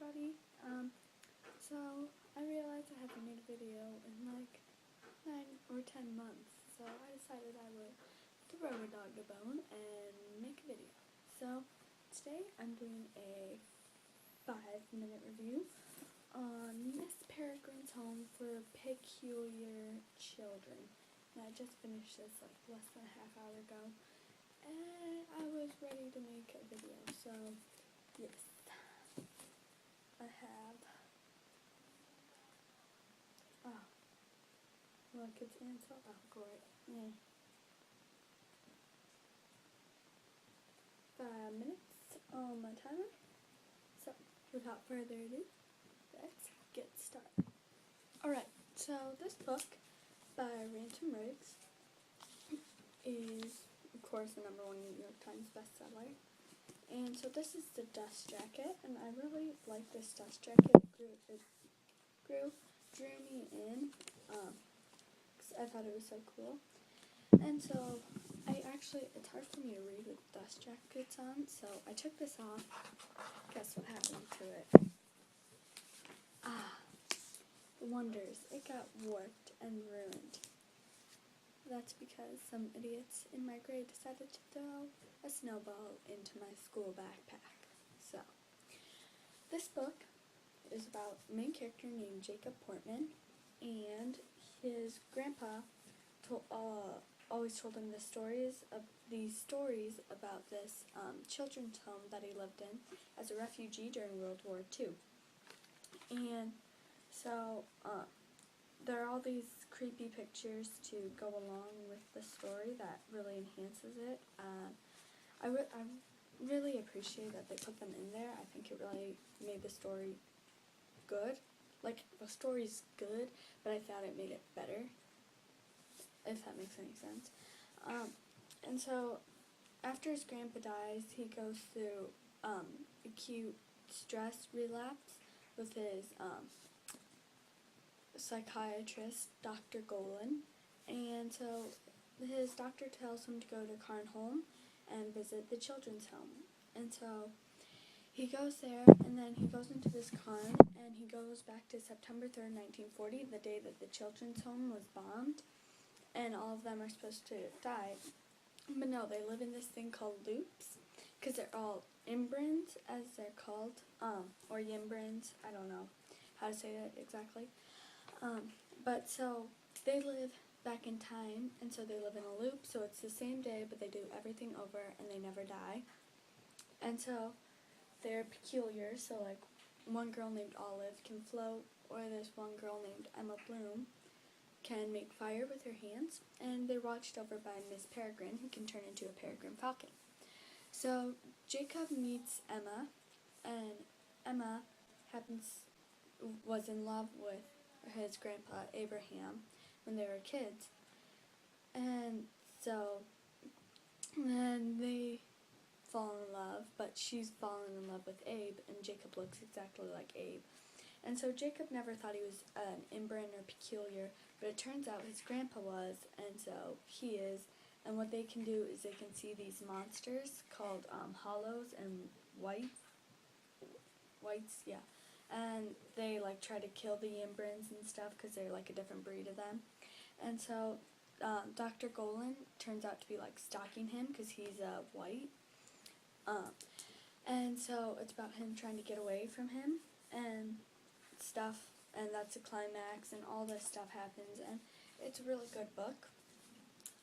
everybody. So I realized I haven't made a video in like 9 or 10 months, so I decided I would throw a dog a bone and make a video. So today I'm doing a 5-minute review on Miss Peregrine's Home for Peculiar Children. And I just finished this like less than a half hour ago, and I was ready to make a video, so yes. I have, look, it's answer, great, 5 minutes on my timer, so without further ado, let's get started. Alright, so this book by Ransom Riggs is, of course, the #1 New York Times bestseller. And so this is the dust jacket, and I really like this dust jacket. It drew me in, because I thought it was so cool. And so it's hard for me to read with dust jackets on, so I took this off. Guess what happened to it? The wonders. It got warped and ruined. That's because some idiots in my grade decided to throw a snowball into my school backpack. So, this book is about a main character named Jacob Portman, and his grandpa always told him these stories about this children's home that he lived in as a refugee during World War II. And so, there are all these creepy pictures to go along with the story that really enhances it. I really appreciate that they put them in there. I think it really made the story good. Like, the story's good, but I thought it made it better, if that makes any sense. And so, after his grandpa dies, he goes through acute stress relapse with his psychiatrist, Dr. Golan, and so his doctor tells him to go to Carn Home and visit the children's home. And so he goes there, and then he goes into this Carn, and he goes back to September 3rd, 1940, the day that the children's home was bombed, and all of them are supposed to die. But no, they live in this thing called loops, because they're all imbrins, as they're called, or yimbrins, I don't know how to say that exactly. But so they live back in time, and so they live in a loop, so it's the same day, but they do everything over, and they never die. And so they're peculiar, so like one girl named Olive can float, or this one girl named Emma Bloom can make fire with her hands, and they're watched over by Miss Peregrine, who can turn into a peregrine falcon. So Jacob meets Emma, and Emma was in love with his grandpa Abraham when they were kids, and so then they fall in love, but she's fallen in love with Abe, and Jacob looks exactly like Abe. And so Jacob never thought he was an inbred or peculiar, but it turns out his grandpa was, and so he is. And what they can do is they can see these monsters called hollows and whites, yeah. And they like try to kill the Yimbrins and stuff because they're like a different breed of them. And so Dr. Golan turns out to be like stalking him because he's white. And so it's about him trying to get away from him and stuff, and that's a climax, and all this stuff happens, and it's a really good book.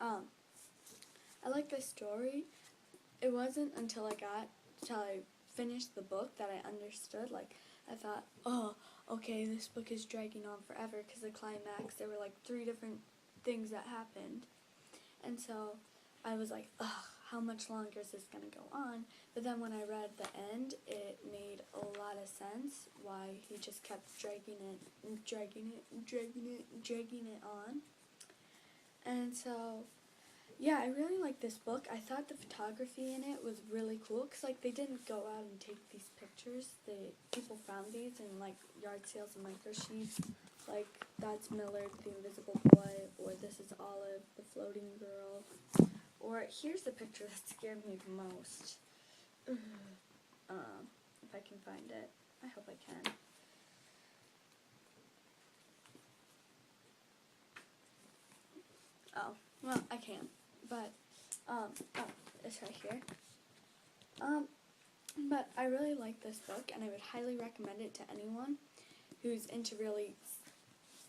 I like this story. It wasn't until I finished the book that I understood. Like, I thought, oh, okay, this book is dragging on forever, because the climax, there were like 3 different things that happened, and so I was like, ugh, how much longer is this going to go on? But then when I read the end, it made a lot of sense why he just kept dragging it on. And so, yeah, I really like this book. I thought the photography in it was really cool, because like they didn't go out and take these pictures. People found these in like yard sales and microsheets. Like, that's Millard, the Invisible Boy, or this is Olive, the floating girl. Or here's the picture that scared me the most. If I can find it. I hope I can. Oh, well, I can't, but, oh, it's right here. But I really like this book, and I would highly recommend it to anyone who's into really,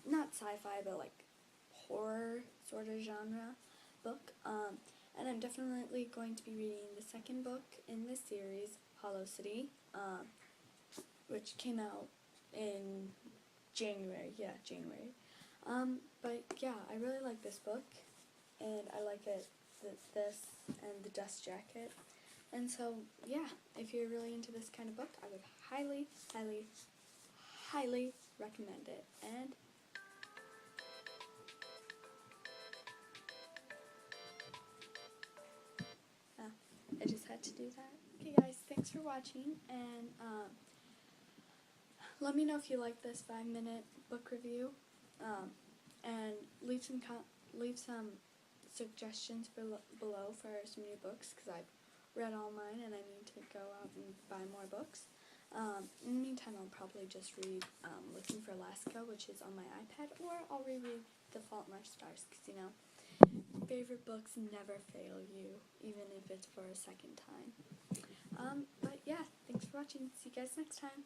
not sci-fi, but like horror sort of genre book. And I'm definitely going to be reading the second book in this series, Hollow City, which came out in January. But yeah, I really like this book, and I like it, this and the Dust Jacket. And so, yeah, if you're really into this kind of book, I would highly, highly, highly recommend it. And I just had to do that. Okay, guys, thanks for watching, and let me know if you like this 5-minute book review, and leave some suggestions below for some new books, because I've read all mine and I need to go out and buy more books. In the meantime, I'll probably just read Looking for Alaska, which is on my iPad, or I'll reread The Fault in Our Stars, because, you know, favorite books never fail you, even if it's for a second time. But yeah, thanks for watching. See you guys next time.